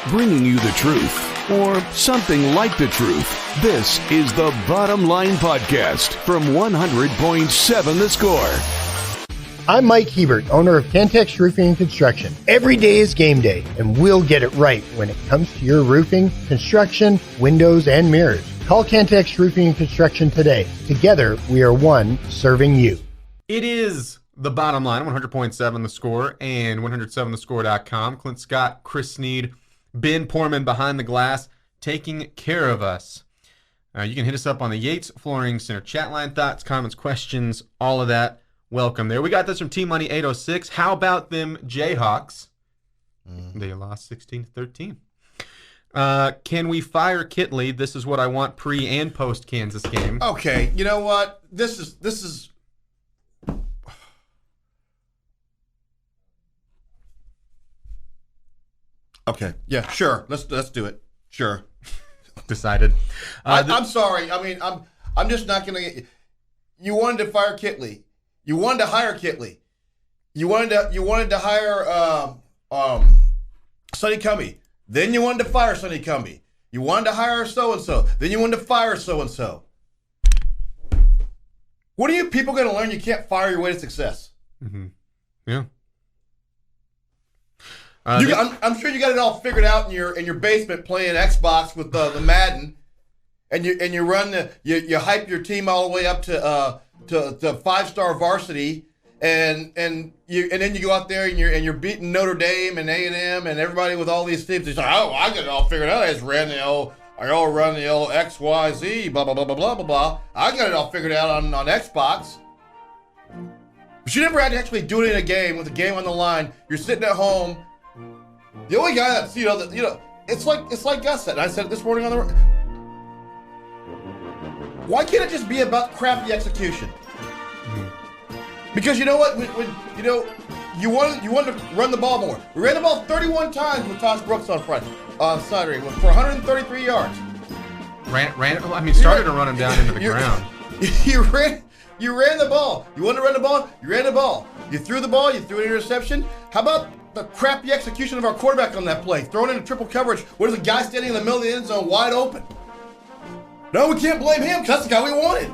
bringing you the truth, or something like the truth. This is the Bottom Line Podcast from 100.7 The Score. I'm Mike Hebert, owner of Cantex Roofing and Construction. Every day is game day, and we'll get it right when it comes to your roofing, construction, windows, and mirrors. Call Cantex Roofing and Construction today. Together, we are one serving you. It is the Bottom Line, 100.7 The Score and 107thescore.com. Clint Scott, Chris Snead, Ben Poorman behind the glass, taking care of us. You can hit us up on the Yates Flooring Center chat line. Thoughts, comments, questions, all of that. Welcome there. We got this from T-Money 806. How about them Jayhawks? They lost 16-13. Can we fire Kitley? This is what I want pre and post Kansas game. Okay, you know what? This is. Okay, yeah, sure. Let's do it. Sure. Decided. I'm sorry. I mean, I'm just not gonna. You wanted to fire Kitley. You wanted to hire Kitley. You wanted to hire Sonny Cumbie. Then you wanted to fire Sonny Cumbie. You wanted to hire so-and-so. Then you wanted to fire so-and-so. When are you people going to learn you can't fire your way to success? Mm-hmm. Yeah. I'm sure you got it all figured out in your basement playing Xbox with the Madden, and you run you hype your team all the way up to 5-star varsity. And then you go out there and you're beating Notre Dame and A&M and everybody with all these teams. It's like, oh, I got it all figured out. I just ran the old XYZ, blah blah blah blah blah blah blah. I got it all figured out on Xbox. But you never had to actually do it in a game with a game on the line. You're sitting at home. The only guy that's it's like Gus said. And I said it this morning on the. Why can't it just be about crappy execution? Because you know what, when you want to run the ball more. We ran the ball 31 times with Tosh Brooks on Saturday for 133 yards. Started to run him down into the ground. You ran the ball. You wanted to run the ball. You ran the ball. You threw the ball. You threw an interception. How about the crappy execution of our quarterback on that play? Throwing into triple coverage. What is a guy standing in the middle of the end zone wide open? No, we can't blame him because that's the guy we wanted.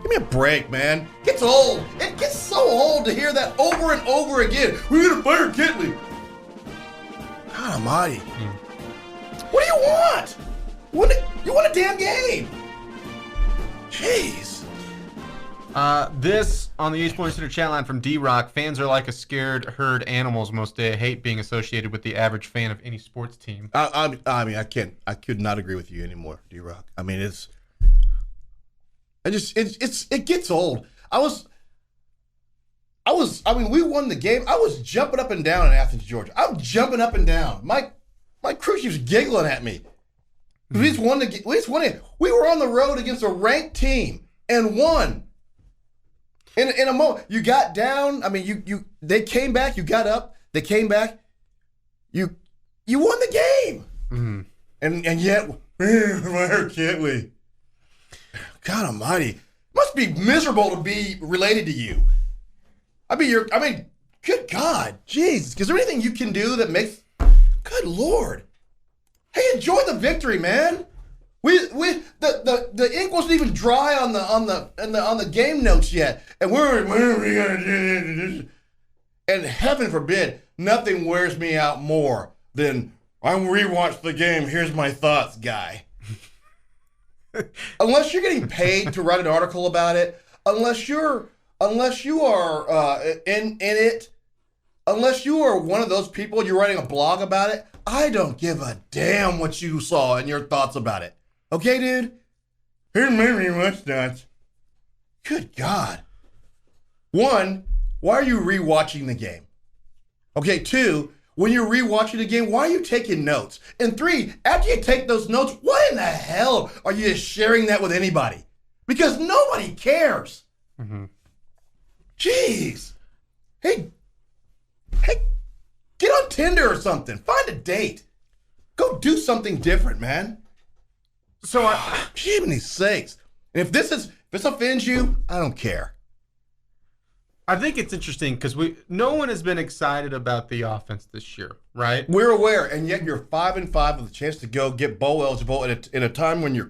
Give me a break, man. It gets old. It gets so old to hear that over and over again. We're going to fire Kitley. God almighty. What do you want? You want a damn game. Jeez. This on the East Point Center chat line from D-Rock. Fans are like a scared herd animals most day. I hate being associated with the average fan of any sports team. I could not agree with you anymore, D-Rock. I mean, it gets old. We won the game. I was jumping up and down in Athens, Georgia. I'm jumping up and down. My crew was giggling at me. We just won it. We were on the road against a ranked team and won. In a moment, you got down. I mean, they came back. You got up. They came back. You won the game. Mm-hmm. And yet, where can't we? God almighty. Must be miserable to be related to you. Good God. Jeez. Is there anything you can do that makes... Good Lord. Hey, enjoy the victory, man. The ink wasn't even dry on the game notes yet. And we gonna do? And heaven forbid, nothing wears me out more than I'm rewatched the game, here's my thoughts, guy. Unless you're getting paid to write an article about it, unless you are in it, unless you are one of those people, you're writing a blog about it, I don't give a damn what you saw and your thoughts about it. Okay, dude? Here's my rewatch thoughts. Good God. 1, why are you rewatching the game? Okay, 2, when you're rewatching the game, why are you taking notes? And 3, after you take those notes, why in the hell are you just sharing that with anybody? Because nobody cares. Mm-hmm. Jeez. Hey, get on Tinder or something. Find a date. Go do something different, man. So, jiminy sakes. And if this offends you, I don't care. I think it's interesting because no one has been excited about the offense this year, right? We're aware, and yet you're 5-5 with a chance to go get bowl eligible in a time when your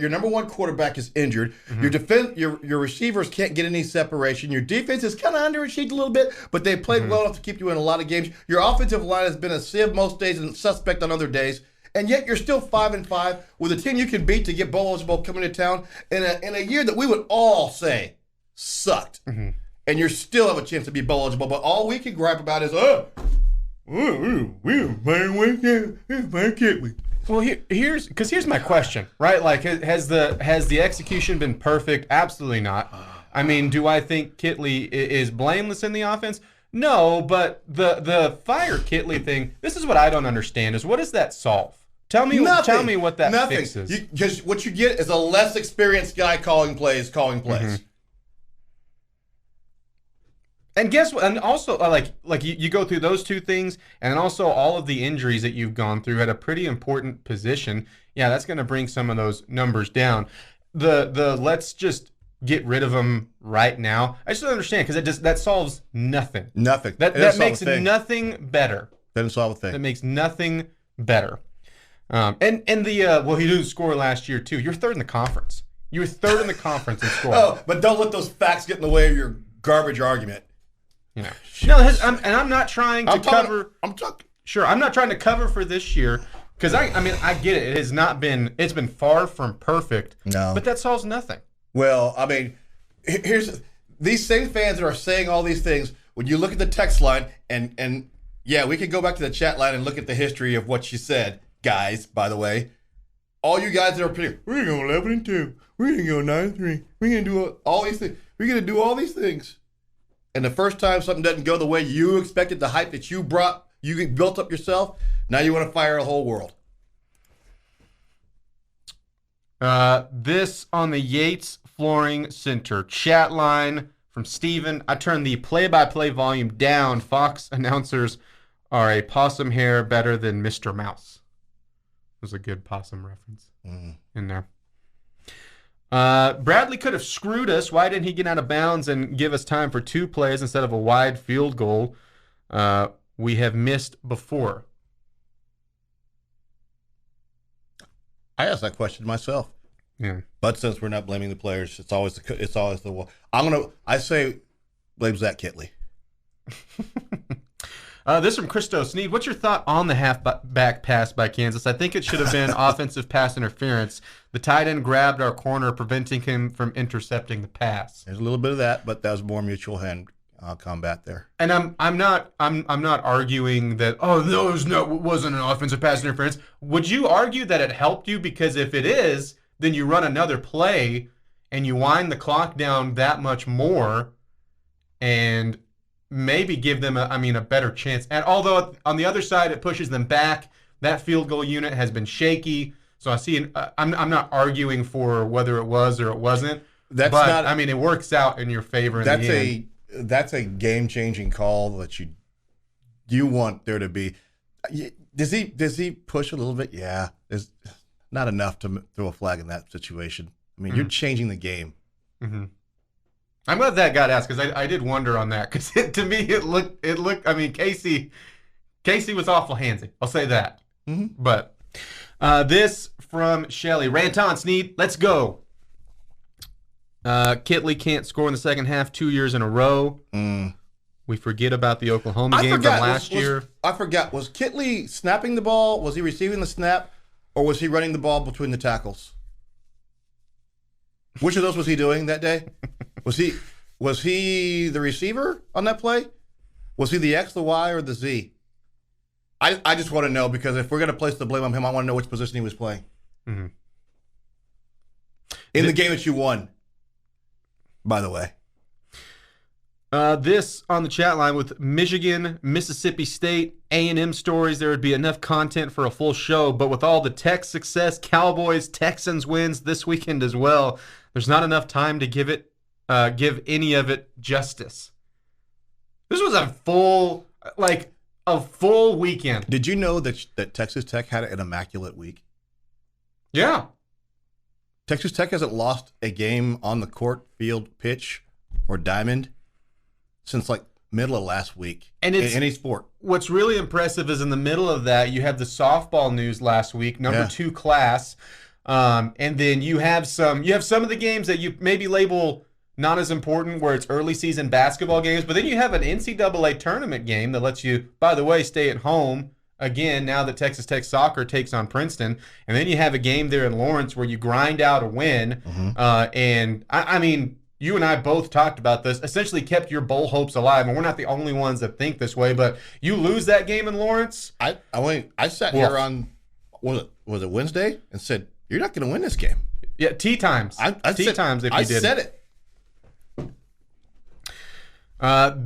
number one quarterback is injured. Mm-hmm. Your receivers can't get any separation. Your defense is kind of underachieved a little bit, but they played well enough to keep you in a lot of games. Your offensive line has been a sieve most days and suspect on other days. And yet you're still 5-5 with a team you can beat to get bowl eligible coming to town in a year that we would all say sucked. Mm-hmm. And you still have a chance to be bowl eligible. But all we can gripe about is, we're playing Kitley. Well, here's my question, right? Like, has the execution been perfect? Absolutely not. I mean, do I think Kitley is blameless in the offense? No, but the fire Kitley thing. This is what I don't understand: is what does that solve? Tell me what that fixes. Because what you get is a less experienced guy calling plays. Mm-hmm. And guess what? And also, like you go through those two things, and also all of the injuries that you've gone through at a pretty important position. Yeah, that's going to bring some of those numbers down. The let's just get rid of them right now. I just don't understand because that solves nothing. Nothing. That makes nothing better. Doesn't solve a thing. That makes nothing better. And he didn't score last year too. You're third in the conference. You were third in the conference in scoring. Oh, but don't let those facts get in the way of your garbage argument. You know. No, I'm not trying to cover. Sure, I'm not trying to cover for this year because I get it. It has not been. It's been far from perfect. No, but that solves nothing. Well, I mean, here's these same fans that are saying all these things. When you look at the text line, and yeah, we can go back to the chat line and look at the history of what she said, guys. By the way, all you guys that are pretty, we're gonna go 11-2, we're gonna go 9-3, we're gonna do all these things, we're gonna do all these things. And the first time something doesn't go the way you expected, the hype that you built up yourself, now you want to fire the whole world. This on the Yates Flooring Center chat line from Steven. I turned the play-by-play volume down. Fox announcers are a possum hair better than Mr. Mouse. There's a good possum reference in there. Bradley could have screwed us. Why didn't he get out of bounds and give us time for 2 plays instead of a wide field goal we have missed before? I asked that question myself. Yeah. But since we're not blaming the players, it's always the I say blame Zach Kitley. This from Christo Snead. What's your thought on the halfback pass by Kansas? I think it should have been offensive pass interference. The tight end grabbed our corner, preventing him from intercepting the pass. There's a little bit of that, but that was more mutual hand combat there. And I'm not arguing that wasn't an offensive pass interference. Would you argue that it helped you because if it is, then you run another play and you wind the clock down that much more, and maybe give them a better chance. And although on the other side it pushes them back, that field goal unit has been shaky. So I see. I'm not arguing for whether it was or it wasn't. It works out in your favor. That's a game-changing call that you want there to be. Does he push a little bit? Yeah, there's not enough to throw a flag in that situation. I mean, you're changing the game. Mm-hmm. I'm glad that got asked because I did wonder on that because to me it looked. I mean, Casey was awful handsy. I'll say that. Mm-hmm. But this from Shelly. Rant on, Snead. Let's go. Kitley can't score in the second half 2 years in a row. We forget about the Oklahoma game from last year. I forgot. Was Kitley snapping the ball? Was he receiving the snap? Or was he running the ball between the tackles? Which of those was he doing that day? Was he the receiver on that play? Was he the X, the Y, or the Z? I just want to know because if we're going to place the blame on him, I want to know which position he was playing. Mm-hmm. In the game that you won, by the way. This on the chat line with Michigan, Mississippi State, A&M stories, there would be enough content for a full show, but with all the Tech success, Cowboys, Texans wins this weekend as well, there's not enough time to give any of it justice. This was a full weekend. Did you know that Texas Tech had an immaculate week? Yeah. Texas Tech hasn't lost a game on the court, field, pitch or diamond since like middle of last week. And it's in any sport. What's really impressive is in the middle of that, you have the softball news last week, number 2 class. And then you have some of the games that you maybe label not as important, where it's early season basketball games, but then you have an NCAA tournament game that lets you, by the way, stay at home again now that Texas Tech soccer takes on Princeton. And then you have a game there in Lawrence where you grind out a win. And I mean, you and I both talked about this, essentially kept your bowl hopes alive. And we're not the only ones that think this way, but you lose that game in Lawrence. I sat here on, was it Wednesday, and said, you're not going to win this game. Yeah, tea times. Tea times if you did. I said it.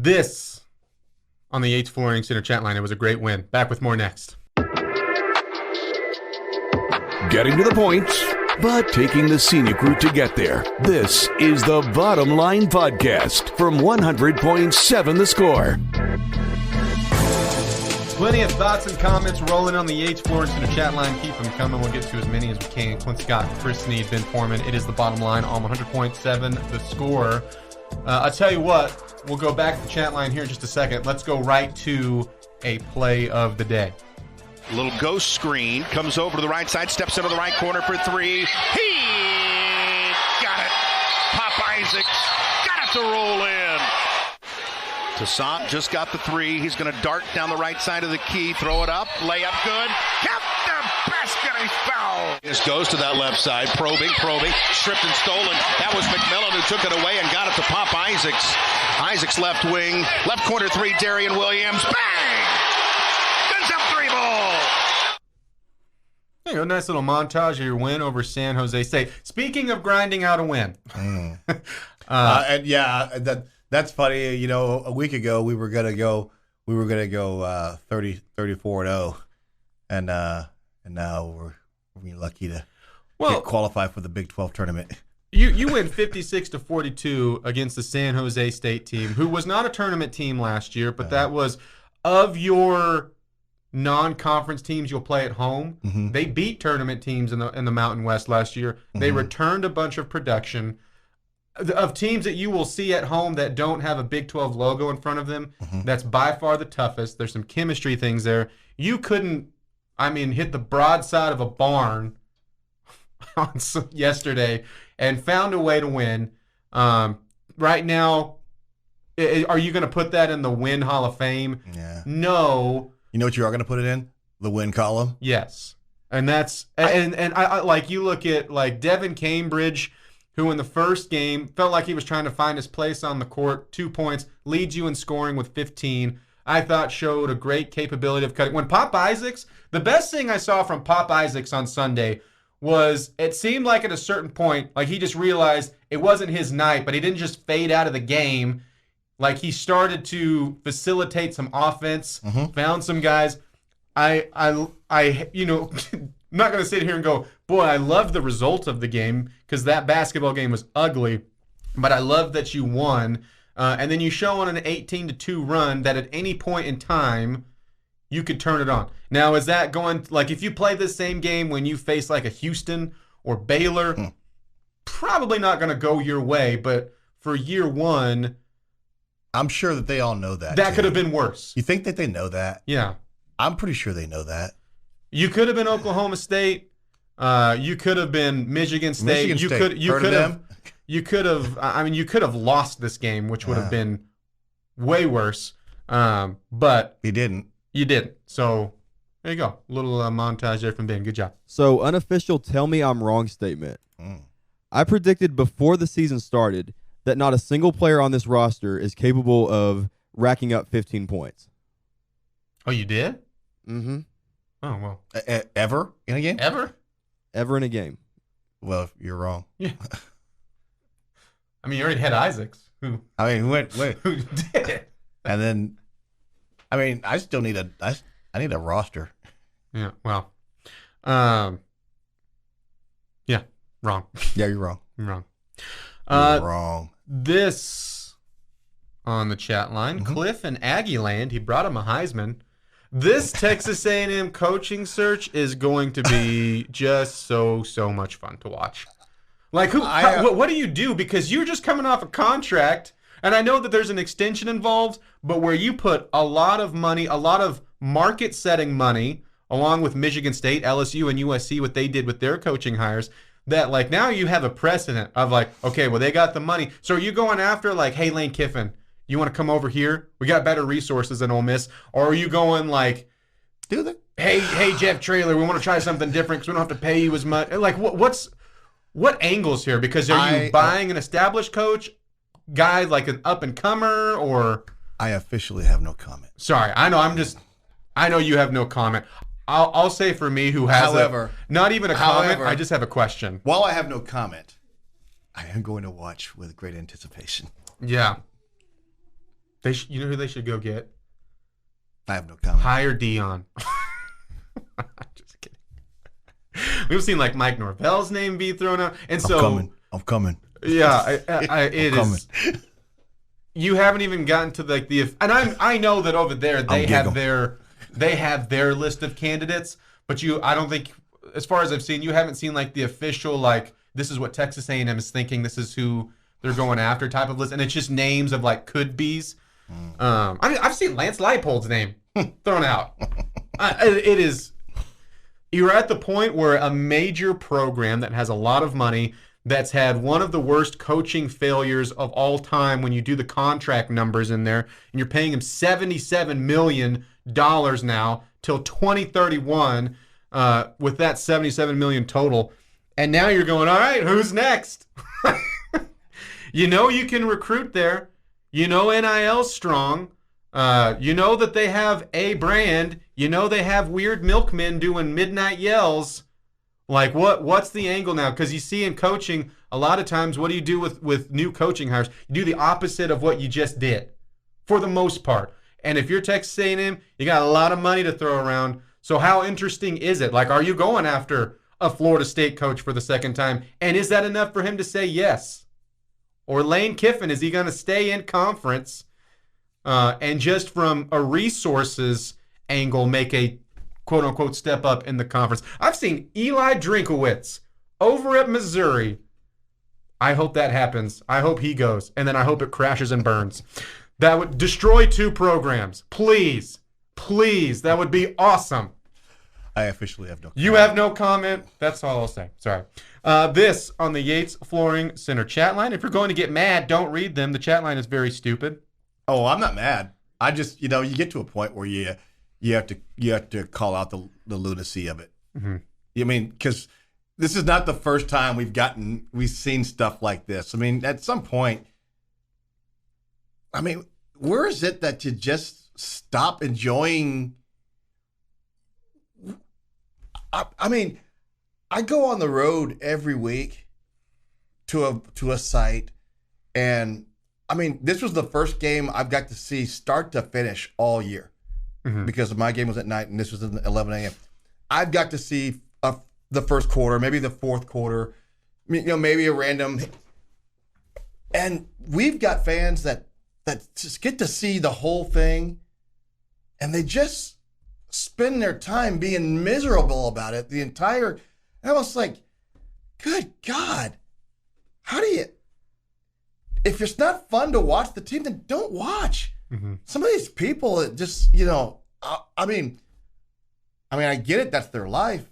This on the Yates Flooring Center chat line. It was a great win. Back with more next. Getting to the point, but taking the scenic route to get there. This is the Bottom Line Podcast from 100.7 The Score. Plenty of thoughts and comments rolling on the Yates Flooring Center chat line. Keep them coming. We'll get to as many as we can. Clint Scott, Chris Snead, Ben Foreman. It is the Bottom Line on 100.7 The Score. I'll tell you what, we'll go back to the chat line here in just a second. Let's go right to a play of the day. Little ghost screen, comes over to the right side, steps into the right corner for 3. He got it. Pop Isaacs got it to roll in. Toussaint just got the 3. He's going to dart down the right side of the key, throw it up, layup good. Count the basket, he's fouled. This goes to that left side, probing, stripped and stolen. That was McMillan who took it away and got it to Pop Isaacs. Isaacs left wing, left corner 3, Darian Williams. Bang! Guns up 3 ball. There you go, nice little montage of your win over San Jose State. Speaking of grinding out a win. And yeah, that's funny. You know, a week ago we were gonna go 34-0, and now we're lucky to get qualified for the Big 12 tournament. You win 56-42 against the San Jose State team, who was not a tournament team last year, but that was of your non-conference teams you'll play at home. Mm-hmm. They beat tournament teams in the Mountain West last year. Mm-hmm. They returned a bunch of production of teams that you will see at home that don't have a Big 12 logo in front of them. Mm-hmm. That's by far the toughest. There's some chemistry things there. You couldn't, hit the broadside of a barn on yesterday and found a way to win. Right now, are you going to put that in the Win Hall of Fame? Yeah. No. You know what you are going to put it in? The win column? Yes. And that's I like, you look at like Devin Cambridge, who in the first game felt like he was trying to find his place on the court, 2 points, leads you in scoring with 15. I thought showed a great capability of cutting. When Pop Isaacs, the best thing I saw from Pop Isaacs on Sunday was it seemed like at a certain point, like he just realized it wasn't his night, but he didn't just fade out of the game. Like he started to facilitate some offense, found some guys. I'm not going to sit here and go, boy, I love the result of the game because that basketball game was ugly, but I love that you won. And then you show on an 18-2 run that at any point in time, you could turn it on. Now, is that going, like if you play this same game when you face like a Houston or Baylor, probably not going to go your way, but for year one, I'm sure that they all know that. That could have been worse. You think that they know that? Yeah. I'm pretty sure they know that. You could have been Oklahoma State. You could have been Michigan State. You could have lost this game, which would have been way worse. But you didn't. You didn't. So there you go. A little montage there from Ben. Good job. So unofficial tell me I'm wrong statement. I predicted before the season started that not a single player on this roster is capable of racking up 15 points. Oh, you did? Mm-hmm. Oh, well. Ever in a game? Ever in a game. Well, you're wrong. Yeah. You already had Isaacs. Who who did it. And then, I still need I need a roster. Yeah, well. Yeah, wrong. Yeah, you're wrong. You're wrong. You're wrong. This on the chat line, Cliff in Aggie Land, he brought him a Heisman. This Texas A&M coaching search is going to be just so much fun to watch. Like, what do you do? Because you're just coming off a contract, and I know that there's an extension involved, but where you put a lot of money, a lot of market-setting money, along with Michigan State, LSU, and USC, what they did with their coaching hires, that, like, now you have a precedent of, like, okay, well, they got the money. So are you going after, like, hey, Lane Kiffin, you want to come over here? We got better resources than Ole Miss. Or are you going, like, do they? Hey, Jeff Traylor, we want to try something different because we don't have to pay you as much. Like, what angles here? Because are you buying an established coach, guy like an up-and-comer, or? I officially have no comment. Sorry, I know you have no comment. I'll say for me, who has not even a comment, I just have a question. While I have no comment, I am going to watch with great anticipation. Yeah. You know who they should go get? I have no comment. Hire Dion. Just kidding. We've seen like Mike Norvell's name be thrown out, and I'm coming. Yeah, it is. You haven't even gotten to like and I know that over there they have their list of candidates, but I don't think, as far as I've seen, you haven't seen like the official, like, this is what Texas A&M is thinking, this is who they're going after type of list, and it's just names of like could be's. I mean, I've seen Lance Leipold's name thrown out. It is. You're at the point where a major program that has a lot of money, that's had one of the worst coaching failures of all time when you do the contract numbers in there, and you're paying him $77 million now till 2031 with that $77 million total. And now you're going, all right, who's next? You know you can recruit there. You know NIL's strong. You know that they have a brand. You know they have weird milkmen doing midnight yells. Like, what's the angle now? Because you see in coaching, a lot of times, what do you do with new coaching hires? You do the opposite of what you just did, for the most part. And if you're Texas A&M, you got a lot of money to throw around. So how interesting is it? Like, are you going after a Florida State coach for the second time? And is that enough for him to say yes? Or Lane Kiffin, is he going to stay in conference and just from a resources angle make a quote-unquote step up in the conference? I've seen Eli Drinkowitz over at Missouri. I hope that happens. I hope he goes. And then I hope it crashes and burns. That would destroy 2 programs. Please. Please. That would be awesome. I officially have no comment. You have no comment. That's all I'll say. Sorry. This on the Yates Flooring Center chat line. If you're going to get mad, don't read them. The chat line is very stupid. Oh, I'm not mad. I just, you get to a point where you have to call out the lunacy of it. Mm-hmm. I mean, because this is not the first time we've seen stuff like this. I mean, at some point, I mean, where is it that you just stop enjoying? I mean, I go on the road every week to a site, and I mean, this was the first game I've got to see start to finish all year. Mm-hmm. Because my game was at night and this was at 11 a.m. I've got to see the first quarter, maybe the fourth quarter, maybe a random. And we've got fans that just get to see the whole thing, and they just spend their time being miserable about it the entire. And I was like, good God, how do you? If it's not fun to watch the team, then don't watch. Mm-hmm. Some of these people that just, I mean, I get it. That's their life,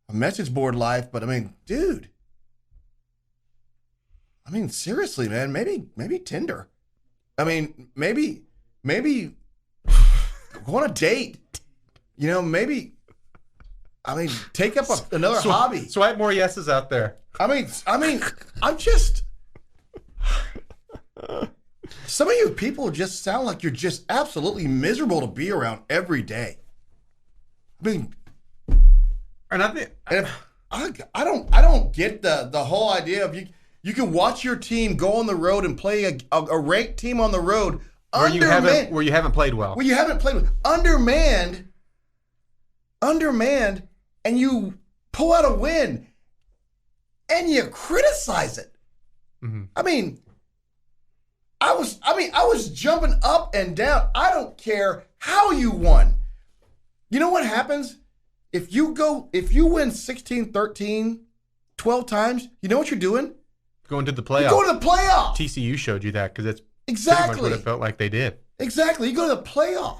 a message board life. But I mean, dude, seriously, man, maybe Tinder. I mean, maybe go on a date. Maybe. Take up another hobby. Swipe more yeses out there. I'm just. Some of you people just sound like you're just absolutely miserable to be around every day. I mean, and I think I don't get the whole idea of you can watch your team go on the road and play a ranked team on the road where you haven't played well. Where you haven't played well. Undermanned, and you pull out a win, and you criticize it. Mm-hmm. I was jumping up and down. I don't care how you won. You know what happens? If you win 16-13, 12 times, you know what you're doing? Going to the You're playoff. going to the playoff. TCU showed you that because it's pretty Exactly. much what it felt like they did. Exactly. You go to the playoff.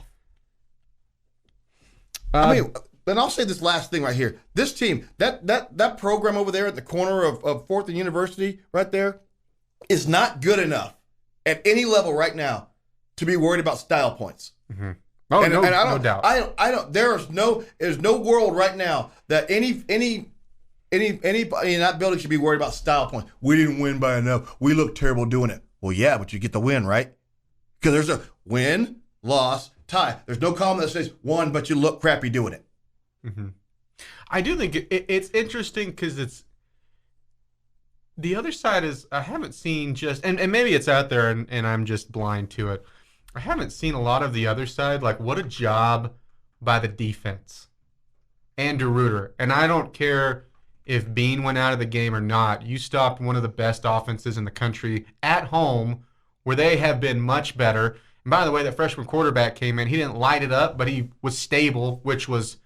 I mean, and I'll say this last thing right here. This team, that program over there at the corner of 4th and University right there is not good enough at any level right now to be worried about style points. Mm-hmm. Oh, and, no, and I no don't, doubt. I don't. There's no world right now that anybody in that building should be worried about style points. We didn't win by enough. We look terrible doing it. Well, yeah, but you get the win, right? Because there's a win, loss, tie. There's no column that says won, but you look crappy doing it. Mm-hmm. I do think it's interesting because it's the other side is I haven't seen just and maybe it's out there and I'm just blind to it. I haven't seen a lot of the other side. Like, what a job by the defense. Andrew Reuter. And I don't care if Bean went out of the game or not. You stopped one of the best offenses in the country at home where they have been much better. And by the way, that freshman quarterback came in. He didn't light it up, but he was stable, which was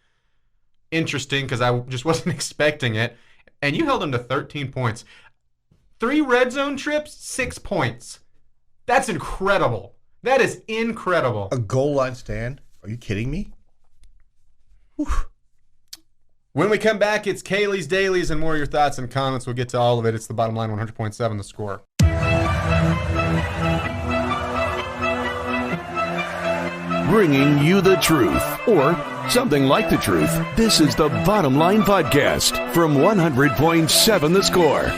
interesting because I just wasn't expecting it. And you held him to 13 points. 3 red zone trips, 6 points. That's incredible. That is incredible. A goal line stand? Are you kidding me? Whew. When we come back, it's Kailey's Dailies and more of your thoughts and comments. We'll get to all of it. It's the bottom line 100.7 The Score. Bringing you the truth, or something like the truth. This is the Bottom Line Podcast from 100.7 The Score.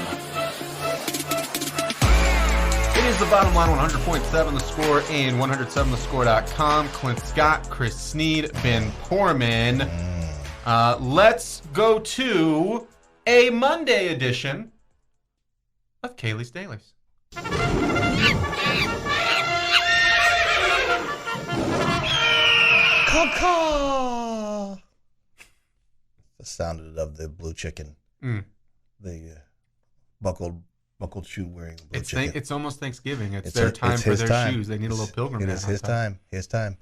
It is the bottom line 100.7 The Score and 107thescore.com. Clint Scott, Chris Snead, Ben Poorman. Let's go to a Monday edition of Kailey's Dailies. Caw-caw. The sound of the blue chicken. The buckled shoe wearing blue chicken. It's almost Thanksgiving. It's their time for their time. shoes. They need a little pilgrim. It is his time. His time.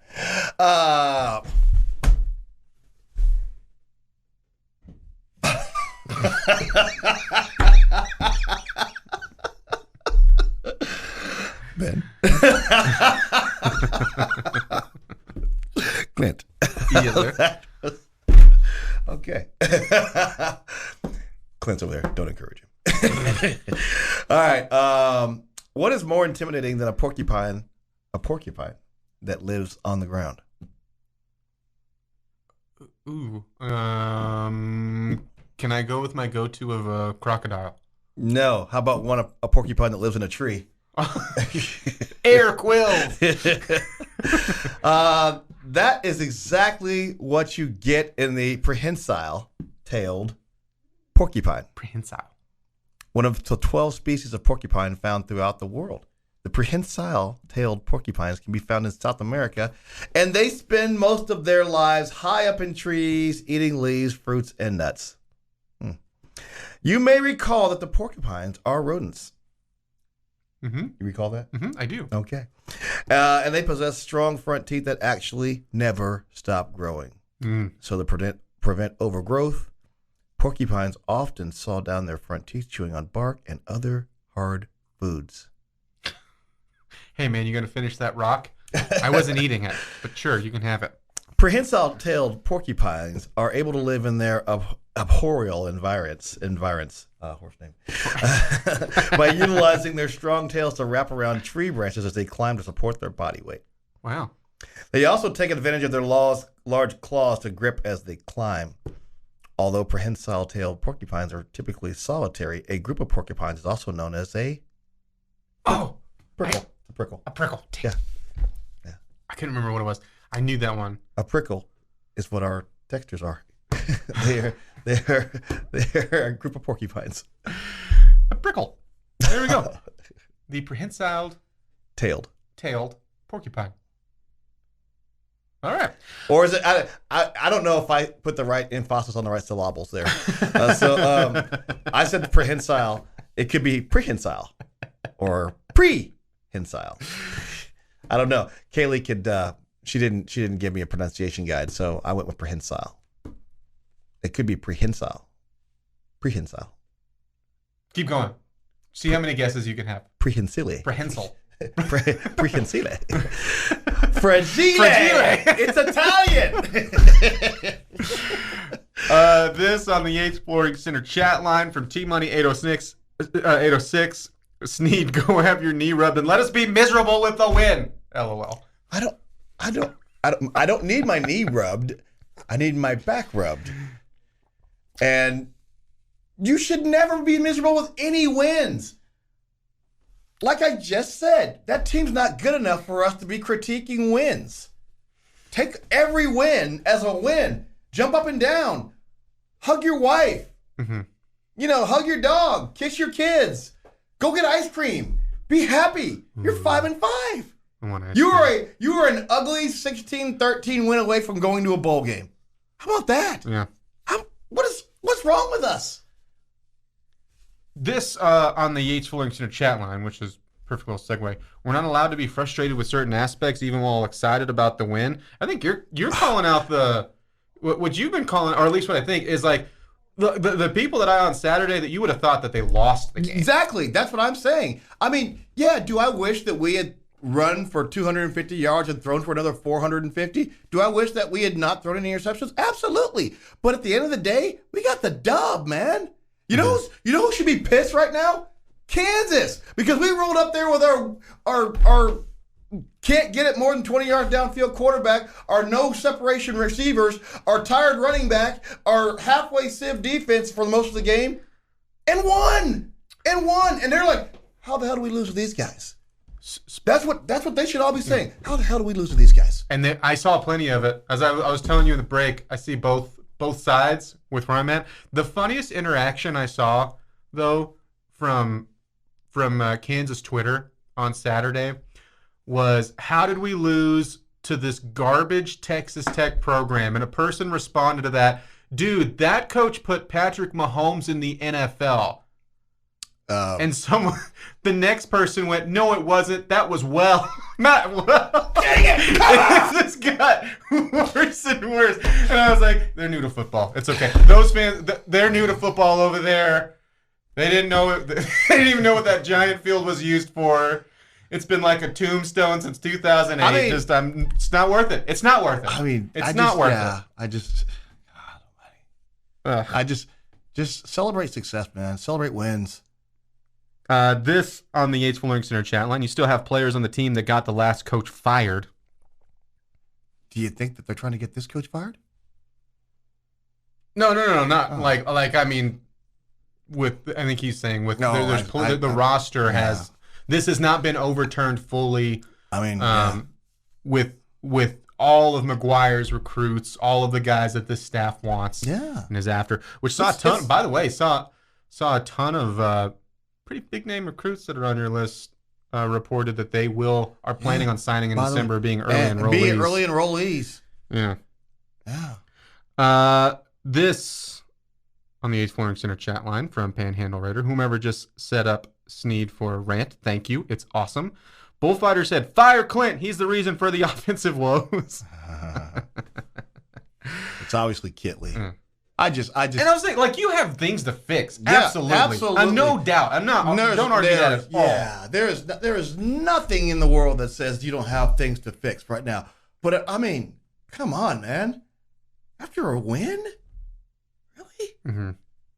Ben. Clint. Okay. Clint's over there. Don't encourage him. All right. What is more intimidating than a porcupine that lives on the ground? Ooh. Can I go with my go-to of a crocodile? No. How about a porcupine that lives in a tree? Air quills. That is exactly what you get in the prehensile-tailed porcupine. Prehensile. One of the 12 species of porcupine found throughout the world. The prehensile-tailed porcupines can be found in South America, and they spend most of their lives high up in trees, eating leaves, fruits, and nuts. You may recall that the porcupines are rodents. Mm-hmm. You recall that? Mm-hmm, I do. Okay. And they possess strong front teeth that actually never stop growing. So to prevent overgrowth, porcupines often saw down their front teeth chewing on bark and other hard foods. Hey, man, you going to finish that rock? I wasn't eating it, but sure, you can have it. Prehensile-tailed porcupines are able to live in their arboreal environs, horse name, by utilizing their strong tails to wrap around tree branches as they climb to support their body weight. Wow. They also take advantage of their large claws to grip as they climb. Although prehensile-tailed porcupines are typically solitary, a group of porcupines is also known as a prickle. A prickle. A prickle. Yeah. I couldn't remember what it was. I knew that one. A prickle is what our textures are. They're a group of porcupines. A prickle. There we go. The prehensile-tailed porcupine. All right. Or is it? I don't know if I put the right emphasis on the right syllables there. I said prehensile. It could be prehensile or prehensile. I don't know. Kailey could. She didn't give me a pronunciation guide, so I went with prehensile. It could be prehensile. Prehensile. Keep going. See how many guesses you can have. Prehensile. Prehensile. Prehensile. Fragile. It's Italian. This on the Yates Flooring Center chat line from T-Money 806. Snead, go have your knee rubbed and let us be miserable with the win. LOL. I don't need my knee rubbed. I need my back rubbed. And you should never be miserable with any wins. Like I just said, that team's not good enough for us to be critiquing wins. Take every win as a win. Jump up and down. Hug your wife. Mm-hmm. Hug your dog. Kiss your kids. Go get ice cream. Be happy. You're 5-5. You are an ugly 16-13 win away from going to a bowl game. How about that? Yeah. What's wrong with us? This on the Yates Flooring Center chat line, which is a perfect little segue. We're not allowed to be frustrated with certain aspects, even while excited about the win. I think you're calling out what you've been calling, or at least what I think is like the people that on Saturday that you would have thought that they lost the game. Exactly. That's what I'm saying. I mean, yeah. Do I wish that we had run for 250 yards and thrown for another 450? Do I wish that we had not thrown any interceptions? Absolutely. But at the end of the day, we got the dub, man. You know who should be pissed right now? Kansas, because we rolled up there with our can't get it more than 20 yards downfield quarterback, our no separation receivers, our tired running back, our halfway sieve defense for most of the game, and won. And they're like, how the hell do we lose to these guys? That's what they should all be saying. How the hell do we lose to these guys? And I saw plenty of it. As I was telling you in the break, I see both sides with where I'm at. The funniest interaction I saw, though, from Kansas Twitter on Saturday was, how did we lose to this garbage Texas Tech program? And a person responded to that, dude, that coach put Patrick Mahomes in the NFL. And the next person went, no, it wasn't. That was not well. Dang it! This got worse and worse. And I was like, they're new to football. It's okay. Those fans, they're new to football over there. They didn't know it. They didn't even know what that giant field was used for. It's been like a tombstone since 2008. I mean, it's not worth it. It's not worth it. I mean, it's not worth it. I just celebrate success, man. Celebrate wins. This on the Yates Flooring Center chat line. You still have players on the team that got the last coach fired. Do you think that they're trying to get this coach fired? No, not like I mean, I think he's saying the roster has. This has not been overturned fully. I mean, with all of McGuire's recruits, all of the guys that this staff wants, and is after, which saw a ton. By the way, saw a ton of pretty big name recruits that are on your list. Reported that they are planning on signing in December, being early enrollees. Yeah. This on the Yates Flooring Center chat line from Panhandle Raider, whomever just set up Snead for Rant. Thank you. It's awesome. Bullfighter said, fire Clint. He's the reason for the offensive woes. It's obviously Kitley. I just and I was saying, like, you have things to fix. Absolutely. No doubt. Don't argue that at all. Yeah, there is nothing in the world that says you don't have things to fix right now. But I mean, come on, man. After a win? Really? Mm-hmm.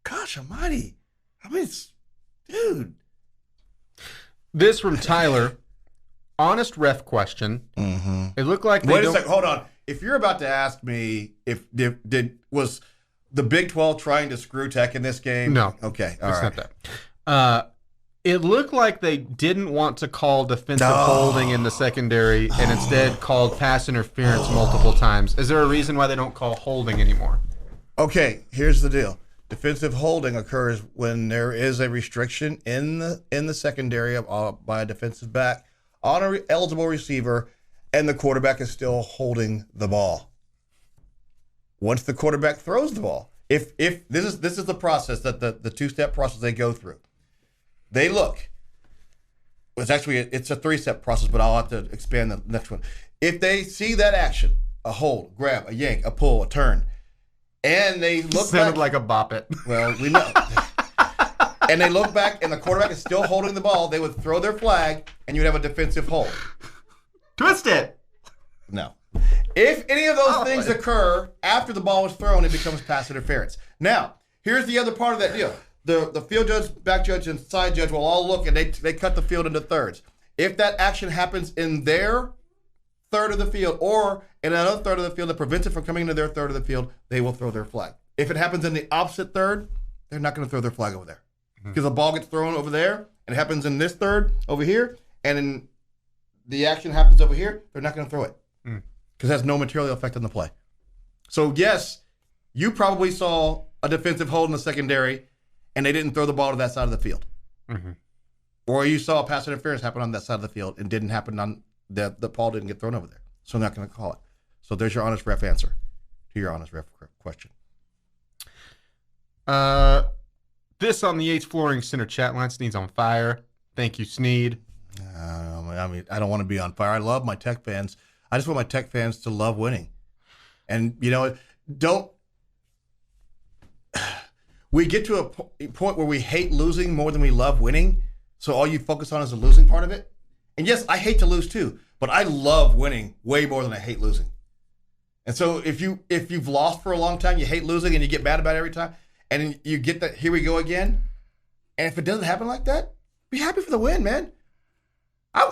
Gosh almighty. I mean, dude. This from Tyler. Honest ref question. Mm-hmm. It looked like Wait a second. Hold on. If you're about to ask me if was the Big 12 trying to screw Tech in this game? No. Okay. All right. Not that. It looked like they didn't want to call defensive holding in the secondary and instead called pass interference multiple times. Is there a reason why they don't call holding anymore? Okay, here's the deal. Defensive holding occurs when there is a restriction in the secondary by a defensive back on an eligible receiver, and the quarterback is still holding the ball. Once the quarterback throws the ball, if this is the process that the two-step process they go through, they look. It's a three-step process, but I'll have to expand the next one. If they see that action, a hold, grab, a yank, a pull, a turn, and they look sounded like a bop it. Well, we know. and they look back and the quarterback is still holding the ball, they would throw their flag and you would have a defensive hold. Twist it. No. If any of those things occur after the ball was thrown, it becomes pass interference. Now, here's the other part of that deal. The field judge, back judge, and side judge will all look, and they cut the field into thirds. If that action happens in their third of the field or in another third of the field that prevents it from coming into their third of the field, they will throw their flag. If it happens in the opposite third, they're not going to throw their flag over there. Because the ball gets thrown over there, and it happens in this third over here, and then the action happens over here, they're not going to throw it. Because it has no material effect on the play. So, yes, you probably saw a defensive hold in the secondary, and they didn't throw the ball to that side of the field. Or you saw a pass interference happen on that side of the field and didn't happen on the ball didn't get thrown over there. So I'm not going to call it. So there's your honest ref answer to your honest ref question. This on the Yates Flooring Center chat line. Snead's on fire. Thank you, Snead. I mean, I don't want to be on fire. I love my Tech fans. I just want my Tech fans to love winning. And, we get to a point where we hate losing more than we love winning. So all you focus on is the losing part of it. And yes, I hate to lose too, but I love winning way more than I hate losing. And so if you've lost for a long time, you hate losing and you get mad about it every time, and you get that, here we go again. And if it doesn't happen like that, be happy for the win, man.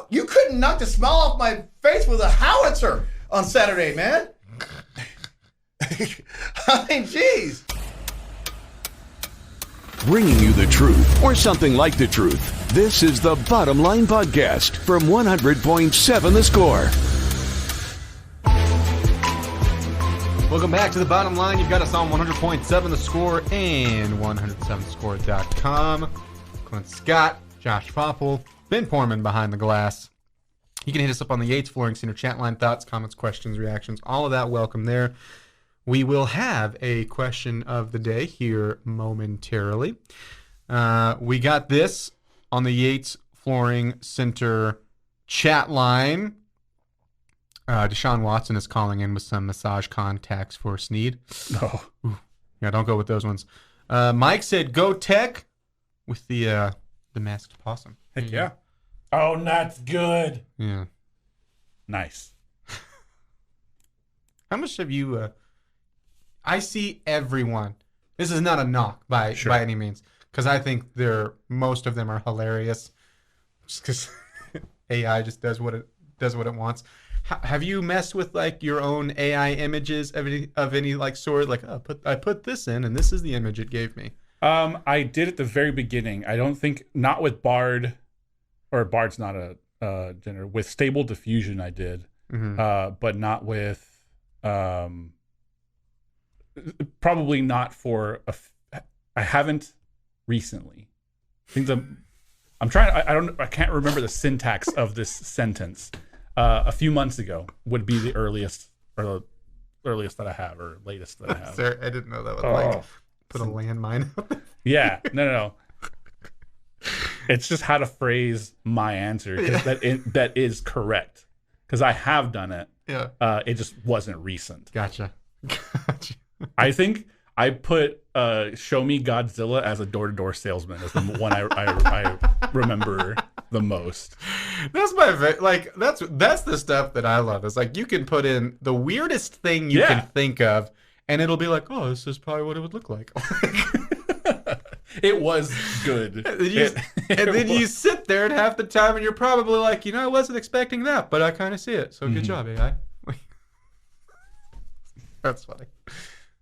You couldn't knock the smile off my face with a howitzer on Saturday, man. I mean, jeez. Bringing you the truth, or something like the truth. This is the Bottom Line Podcast from 100.7 The Score. Welcome back to the Bottom Line. You've got us on 100.7 The Score and 107thescore.com. Clint Scott, Josh Faupel, Ben Porman behind the glass. You can hit us up on the Yates Flooring Center chat line. Thoughts, comments, questions, reactions, all of that welcome there. We will have a question of the day here momentarily. We got this on the Yates Flooring Center chat line. Deshaun Watson is calling in with some massage contacts for Snead. No. Ooh. Yeah, don't go with those ones. Mike said, "Go Tech," with the masked possum. Heck yeah. Oh, that's good. Yeah. Nice. How much have you... I see everyone. This is not a knock by any means, because I think most of them are hilarious. Just because AI just does what it wants. Have you messed with like your own AI images of any like sort? Like, I put this in, and this is the image it gave me. I did at the very beginning. I don't think not with Bard, or Bard's not a gender. With Stable Diffusion, I did, but not with. Probably not for I haven't recently. I think I'm trying. I can't remember the syntax of this sentence. A few months ago would be the earliest that I have, or latest that I have. Sir, I didn't know that would put a landmine out there. Yeah, no. It's just how to phrase my answer, because that is correct, because I have done it. Yeah. It just wasn't recent. Gotcha. I think I put Show Me Godzilla as a door-to-door salesman as the one I remember the most. That's that's the stuff that I love. It's like you can put in the weirdest thing you can think of, and it'll be like, oh, this is probably what it would look like. It was good. You sit there and half the time, and you're probably like, I wasn't expecting that, but I kind of see it. So good job, AI. That's funny.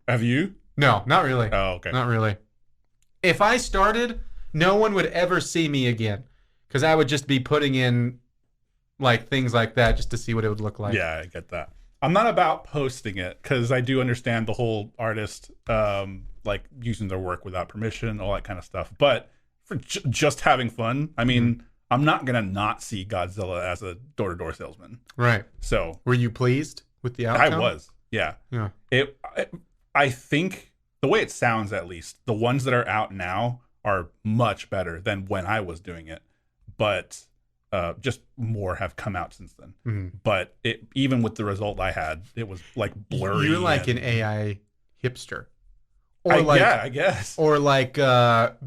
Have you? No, not really. Oh, okay. Not really. If I started, no one would ever see me again, because I would just be putting in like things like that just to see what it would look like. Yeah, I get that. I'm not about posting it, because I do understand the whole artist like using their work without permission, all that kind of stuff. But for just having fun, I mean, I'm not gonna not see Godzilla as a door-to-door salesman. Right. So, were you pleased with the outcome? I was. Yeah. Yeah. I think the way it sounds, at least, the ones that are out now are much better than when I was doing it. But just more have come out since then. Mm-hmm. But even with the result I had, it was like blurry. You're like an AI hipster. I guess. Or like, back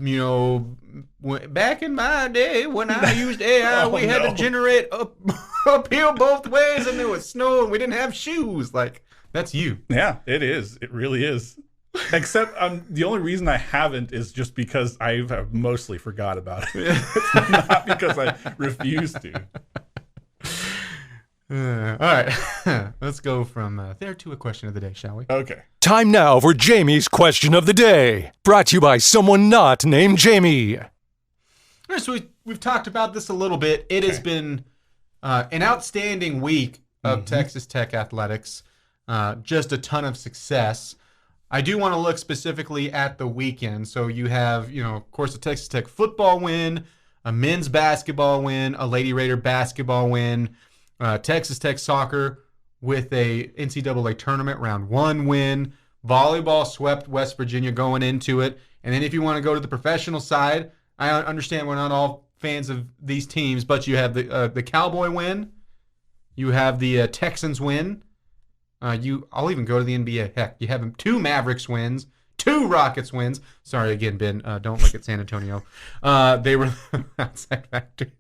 in my day when I used AI, we had to generate uphill both ways, and there was snow, and we didn't have shoes. Like, that's you. Yeah, it is. It really is. Except the only reason I haven't is just because I have mostly forgot about it. It's not because I refuse to. All right. Let's go from there to a question of the day, shall we? Okay. Time now for Jamie's question of the day. Brought to you by someone not named Jamie. All right, so we've talked about this a little bit. It has been an outstanding week of Texas Tech athletics. Just a ton of success. I do want to look specifically at the weekend. So you have, of course, a Texas Tech football win, a men's basketball win, a Lady Raider basketball win, Texas Tech soccer with a NCAA tournament round 1 win. Volleyball swept West Virginia going into it. And then if you want to go to the professional side, I understand we're not all fans of these teams, but you have the Cowboy win. You have the Texans win. I'll even go to the NBA. Heck, you have 2 Mavericks wins, 2 Rockets wins. Sorry again, Ben. Don't look at San Antonio. They were outside factor.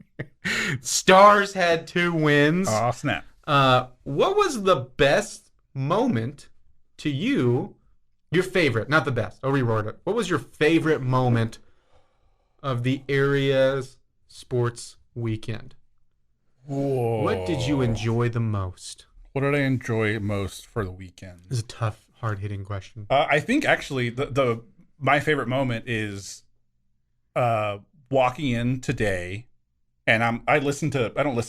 Stars had 2 wins. Oh, snap. What was the best moment to you? Your favorite, not the best. I'll reword it. What was your favorite moment of the area's sports weekend? Whoa. What did you enjoy the most? What did I enjoy most for the weekend? This is a tough, hard-hitting question. I think actually my favorite moment is walking in today, and I don't listen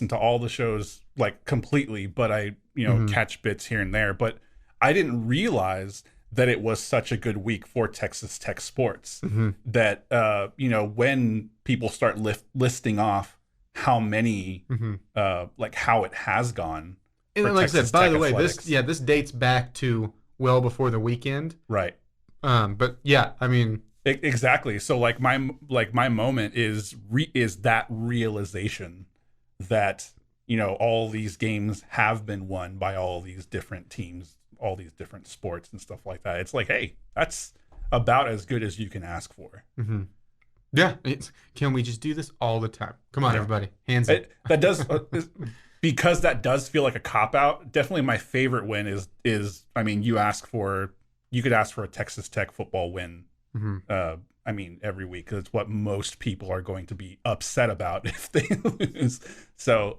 to all the shows like completely, but I catch bits here and there. But I didn't realize that it was such a good week for Texas Tech sports. That when people start listing off how many like how it has gone. And like I said, by the way, this dates back to well before the weekend, right? But yeah, I mean, exactly. So like my moment is that realization that all these games have been won by all these different teams, all these different sports and stuff like that. It's like, hey, that's about as good as you can ask for. Yeah, can we just do this all the time? Come on, everybody, hands up. That does. Because that does feel like a cop-out. Definitely my favorite win is I mean, you could ask for a Texas Tech football win. I mean, every week, because it's what most people are going to be upset about if they lose. So,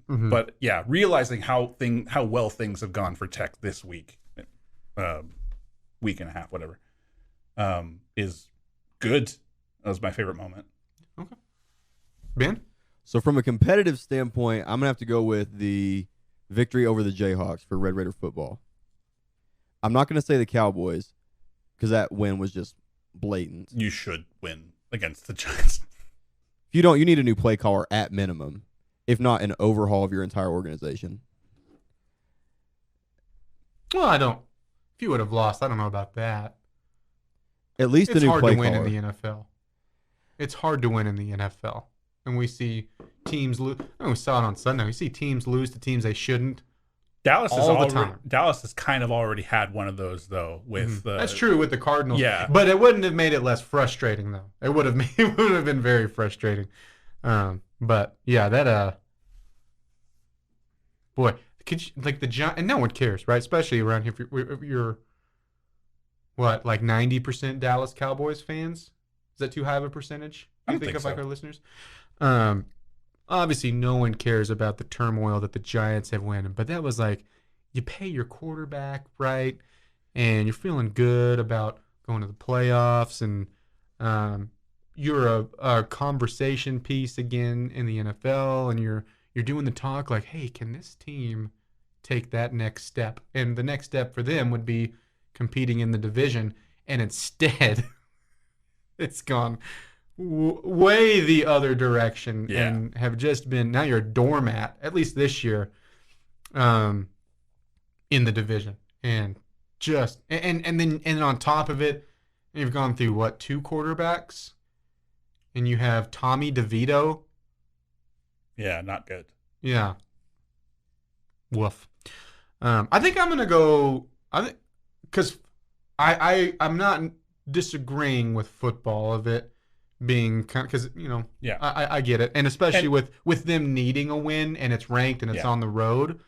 but yeah, realizing how well things have gone for Tech this week, week and a half, whatever, is good. That was my favorite moment. Okay. Ben? So from a competitive standpoint, I'm going to have to go with the victory over the Jayhawks for Red Raider football. I'm not going to say the Cowboys because that win was just blatant. You should win against the Giants. If you don't, you need a new play caller at minimum, if not an overhaul of your entire organization. Well, I don't. If you would have lost, I don't know about that. At least a new play caller. It's hard to win in the NFL. It's hard to win in the NFL. And we see teams lose. We saw it on Sunday. We see teams lose to teams they shouldn't. Dallas the time. Dallas has kind of already had one of those though. With that's true with the Cardinals. Yeah, but it wouldn't have made it less frustrating though. It would have been very frustrating. But yeah, that boy, could you, like the Giants, and no one cares, right? Especially around here, if you're what, like 90% Dallas Cowboys fans. Is that too high of a percentage? You think of like our listeners? Obviously, no one cares about the turmoil that the Giants have won, but that was like, you pay your quarterback, right? And you're feeling good about going to the playoffs, and you're a conversation piece again in the NFL, and you're doing the talk like, hey, can this team take that next step? And the next step for them would be competing in the division, and instead, it's gone way the other direction, and have just been, now you're a doormat, at least this year, in the division, and just and then on top of it, you've gone through what, 2 quarterbacks, and you have Tommy DeVito. Yeah, not good. Yeah. Woof. I think I'm gonna go. I think because I'm not disagreeing with football of it being kind of, because Yeah. I get it, and especially with them needing a win and it's ranked and it's on the road.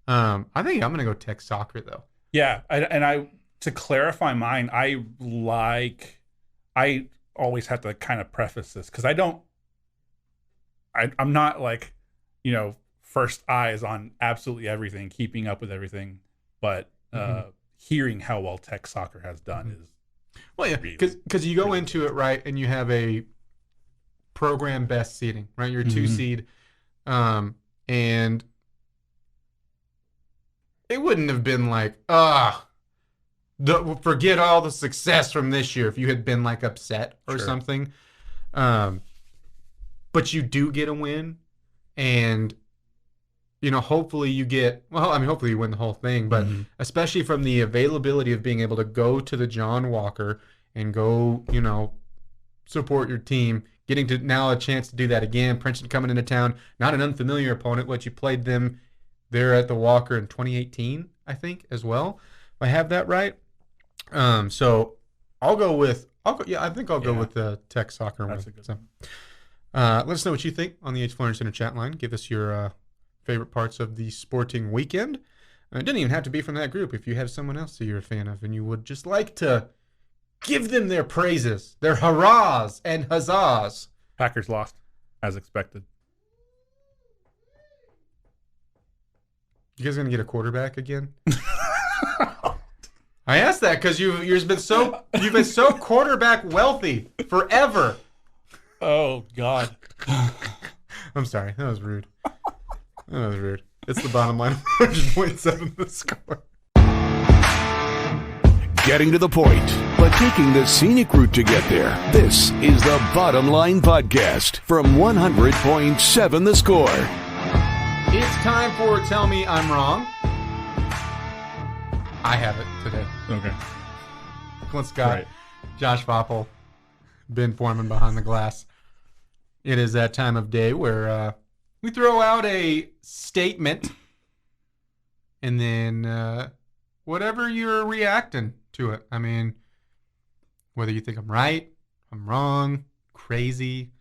I think I'm gonna go Tech soccer though. Yeah, I to clarify mine, I always have to kind of preface this because I'm not like, first eyes on absolutely everything, keeping up with everything, but hearing how well Tech soccer has done is because you go into it right and you have a program best seeding, right? You're a 2 seed, and it wouldn't have been like forget all the success from this year if you had been like upset or something. But you do get a win, and hopefully you hopefully you win the whole thing, but especially from the availability of being able to go to the John Walker and go, support your team, getting to now a chance to do that again. Princeton coming into town, not an unfamiliar opponent, but you played them there at the Walker in 2018, I think, as well, if I have that right. So I'll go with the Tech soccer win. That's a good one. Let us know what you think on the H. Florence Center chat line. Give us your favorite parts of the sporting weekend. It doesn't even have to be from that group. If you have someone else that you're a fan of and you would just like to give them their praises, their hurrahs and huzzahs. Packers lost, as expected. You guys gonna get a quarterback again? I asked that because you've been so quarterback wealthy forever. Oh God. I'm sorry. That was rude. It's the bottom line. 100.7 the score. Getting to the point, but taking the scenic route to get there. This is the Bottom Line Podcast from 100.7 the score. It's time for Tell Me I'm Wrong. I have it today. Okay. Clint Scott, Right. Josh Faupel, Ben Foreman behind the glass. It is that time of day where we throw out a statement and then whatever you're reacting to it. I mean, whether you think I'm right, I'm wrong, crazy,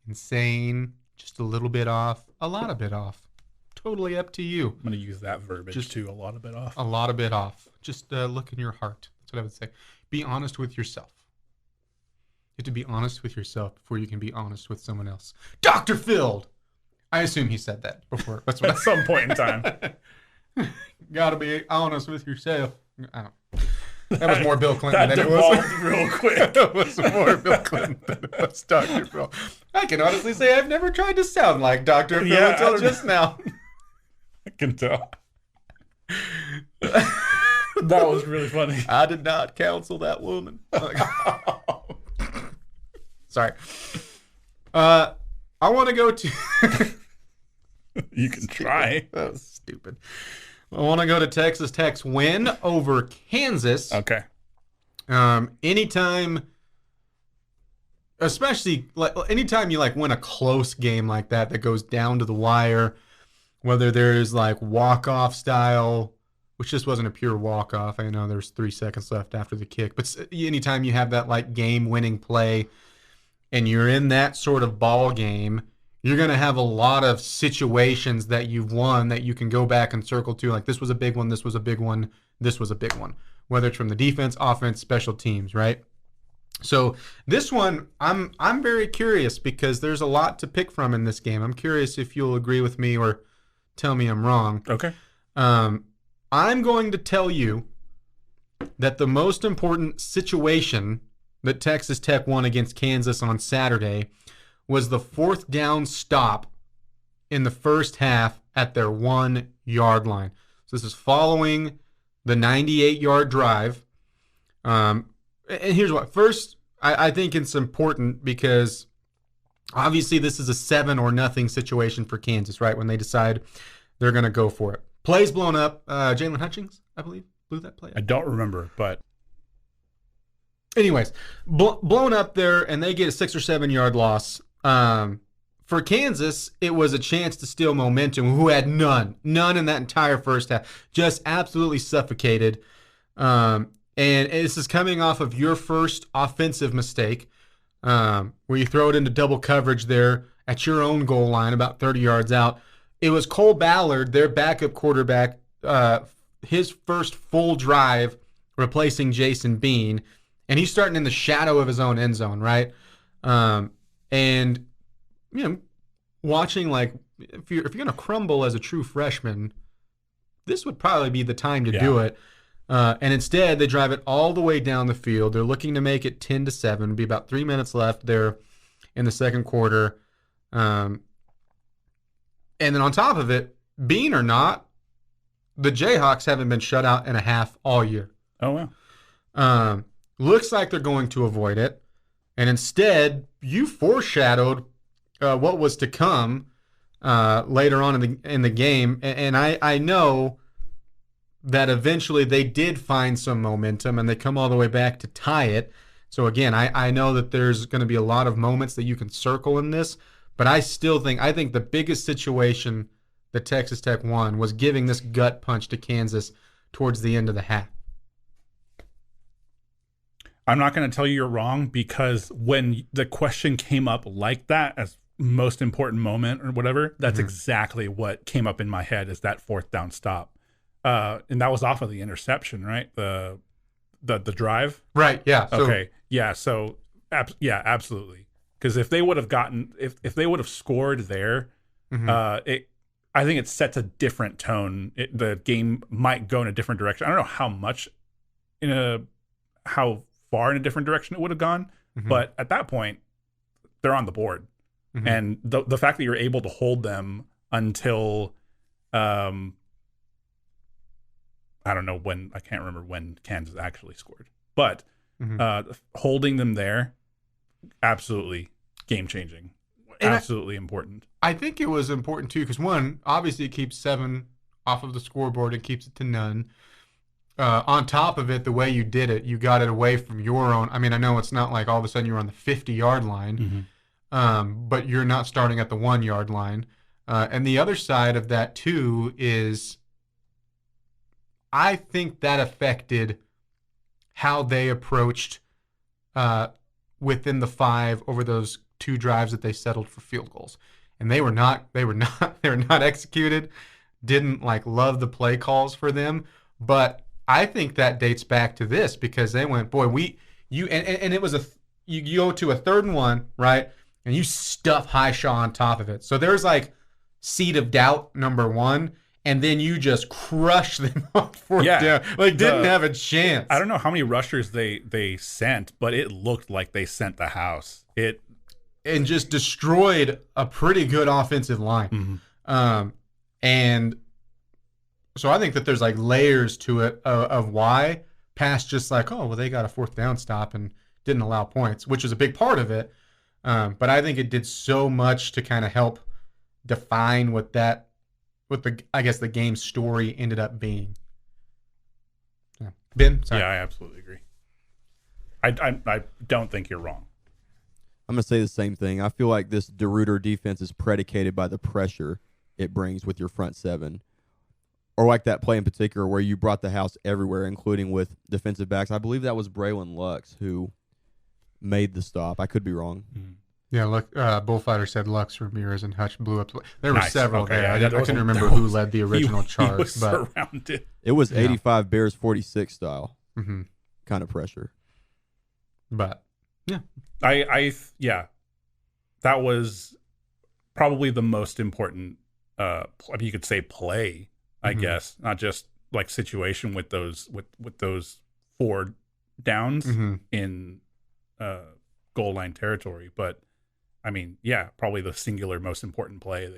insane, just a little bit off, a lot of bit off. Totally up to you. I'm going to use that verbiage too, a lot of it off. A lot of bit off. Just look in your heart. That's what I would say. Be honest with yourself. You have to be honest with yourself before you can be honest with someone else. Dr. Phil! I assume he said that before. That's what At some point in time. Gotta be honest with yourself. I don't. That was more Bill Clinton That than it was. devolved real quick. That was more Bill Clinton than it was Dr. Phil. I can honestly say I've never tried to sound like Dr. Phil until just now. I can tell. That was really funny. I did not counsel that woman. Sorry. I want to go to... You can try. That was stupid. I want to go to Texas Tech's win over Kansas. Okay. Anytime, especially anytime you win a close game like that goes down to the wire, whether there's walk-off style, which just wasn't a pure walk-off. I know there's 3 seconds left after the kick, but anytime you have that game-winning play and you're in that sort of ball game, you're going to have a lot of situations that you've won that you can go back and circle to. This was a big one, this was a big one, this was a big one. Whether it's from the defense, offense, special teams, right? So this one, I'm very curious because there's a lot to pick from in this game. I'm curious if you'll agree with me or tell me I'm wrong. Okay. I'm going to tell you that the most important situation that Texas Tech won against Kansas on Saturday was the 4th down stop in the first half at their 1-yard line. So this is following the 98-yard drive. And here's what. First, I think it's important because obviously this is a 7-0 situation for Kansas, right? When they decide they're going to go for it. Plays blown up. Jalen Hutchings, I believe, blew that play up. I don't remember, but... Anyways, blown up there, and they get a 6 or 7 yard loss. For Kansas, it was a chance to steal momentum, who had none in that entire first half. Just absolutely suffocated. And And this is coming off of your first offensive mistake, where you throw it into double coverage there at your own goal line, about 30 yards out. It was Cole Ballard, their backup quarterback, his first full drive replacing Jason Bean, and he's starting in the shadow of his own end zone, right? And watching, like, if you're going to crumble as a true freshman, this would probably be the time to do it. And instead, they drive it all the way down the field. They're looking to make it 10-7. It'll be about 3 minutes left there in the second quarter. And then on top of it, Bean or not, the Jayhawks haven't been shut out in a half all year. Oh, wow. Looks like they're going to avoid it. And instead, you foreshadowed what was to come later on in the game. And I know that eventually they did find some momentum and they come all the way back to tie it. So again, I know that there's going to be a lot of moments that you can circle in this, but I think the biggest situation that Texas Tech won was giving this gut punch to Kansas towards the end of the half. I'm not going to tell you you're wrong, because when the question came up like that as most important moment or whatever, that's exactly what came up in my head, is that fourth down stop. And that was off of the interception, right? The drive? Right, yeah. Okay. Yeah, so yeah, absolutely. Because if they would have gotten, if they would have scored there, I think it sets a different tone. The game might go in a different direction. I don't know how much how far in a different direction it would have gone, but at that point, they're on the board. And the fact that you're able to hold them until, I don't know when, I can't remember when Kansas actually scored, but holding them there, absolutely game-changing. Absolutely important. I think it was important, too, because, one, obviously it keeps 7 off of the scoreboard and keeps it to none. On top of it, the way you did it, you got it away from your own. I mean, I know it's not like all of a sudden you're on the 50-yard line, but you're not starting at the 1-yard line. And the other side of that, too, is I think that affected how they approached within the 5 over those 2 drives that they settled for field goals. And they were not executed, didn't love the play calls for them. But I think that dates back to this, because they went, boy, and it was you go to a 3rd and 1, right? And you stuff Highshaw on top of it. So there's seed of doubt, number 1, and then you just crush them on 4th down. Didn't have a chance. I don't know how many rushers they sent, but it looked like they sent the house. And just destroyed a pretty good offensive line. And so I think that there's layers to it of why, past just they got a 4th down stop and didn't allow points, which is a big part of it. But I think it did so much to kind of help define what the game story ended up being. Yeah. Ben? Sorry. Yeah, I absolutely agree. I don't think you're wrong. I'm going to say the same thing. I feel like this DeRuyter defense is predicated by the pressure it brings with your front 7. Or like that play in particular where you brought the house everywhere, including with defensive backs. I believe that was Braylon Lux who made the stop. I could be wrong. Yeah, look, Bullfighter said Lux, Ramirez, and Hutch blew up. There were Nice. several Okay, there. yeah, I couldn't remember who led the original charge. He was surrounded. It was 85 Bears 46 style kind of pressure. But, yeah. That was probably the most important, you could say, play, I guess, not just situation with those 4 downs in goal line territory, but I mean, probably the singular most important play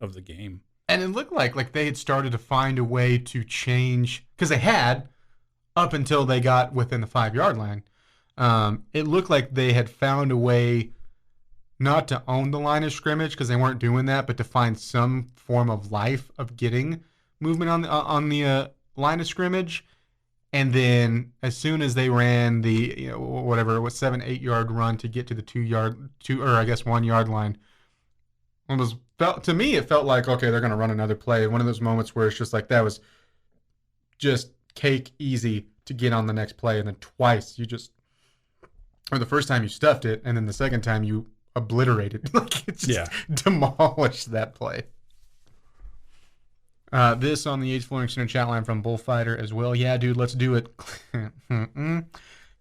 of the game. And it looked like they had started to find a way to change, because they had up until they got within the 5-yard line. It looked like they had found a way not to own the line of scrimmage, because they weren't doing that, but to find some form of life of getting movement on the line of scrimmage. And then as soon as they ran the 7-8 yard run to get to the 1 yard line, to me it felt like, okay, they're going to run another play. One of those moments where it's just that was just cake easy to get on the next play, and then twice or the first time you stuffed it, and then the second time you obliterated. Like, it just demolished that play. This on the H Flooring Center chat line from Bullfighter as well. Yeah, dude, let's do it.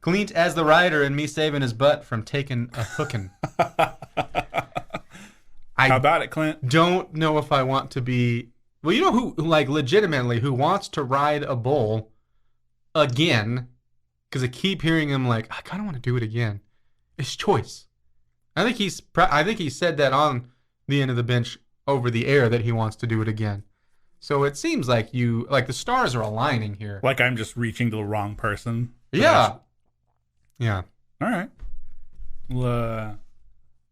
Clint as the rider and me saving his butt from taking a hooking. How about it, Clint? Don't know if I want to be... Well, you know who, like, legitimately, who wants to ride a bull again, because I keep hearing him like, I kind of want to do it again. It's Choice. I think he said that on the end of the bench over the air that he wants to do it again. So it seems like the stars are aligning here. Like I'm just reaching to the wrong person. Yeah. Yeah. All right. We'll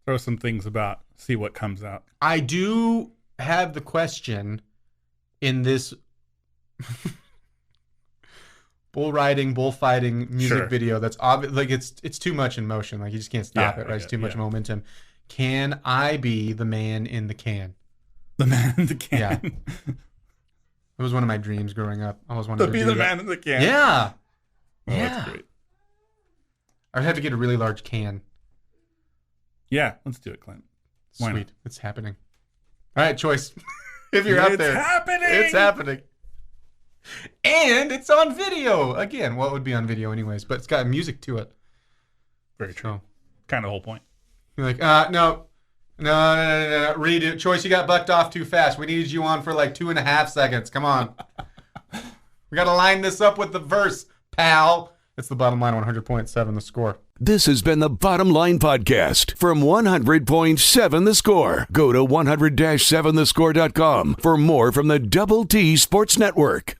throw some things about, see what comes out. I do have the question in this bullfighting music video that's obvious. Like it's too much in motion. Like you just can't stop it, right? It's too much momentum. Can I be the man in the can? The man in the can. Yeah. It was one of my dreams growing up. I always wanted to be the man in the can. Yeah. Oh, yeah. That's great. I'd have to get a really large can. Yeah, let's do it, Clint. Why Sweet. not? It's happening. All right, Choice. If you're out there. It's happening. And it's on video. Again, what would be on video anyways, but it's got music to it. Very true. Kind of the whole point. You're like, no. Redo. Choice, you got bucked off too fast. We needed you on for like 2.5 seconds. Come on. We got to line this up with the verse, pal. It's the bottom line, 100.7 the score. This has been the Bottom Line Podcast from 100.7 The Score. Go to 100-7thescore.com for more from the Double T Sports Network.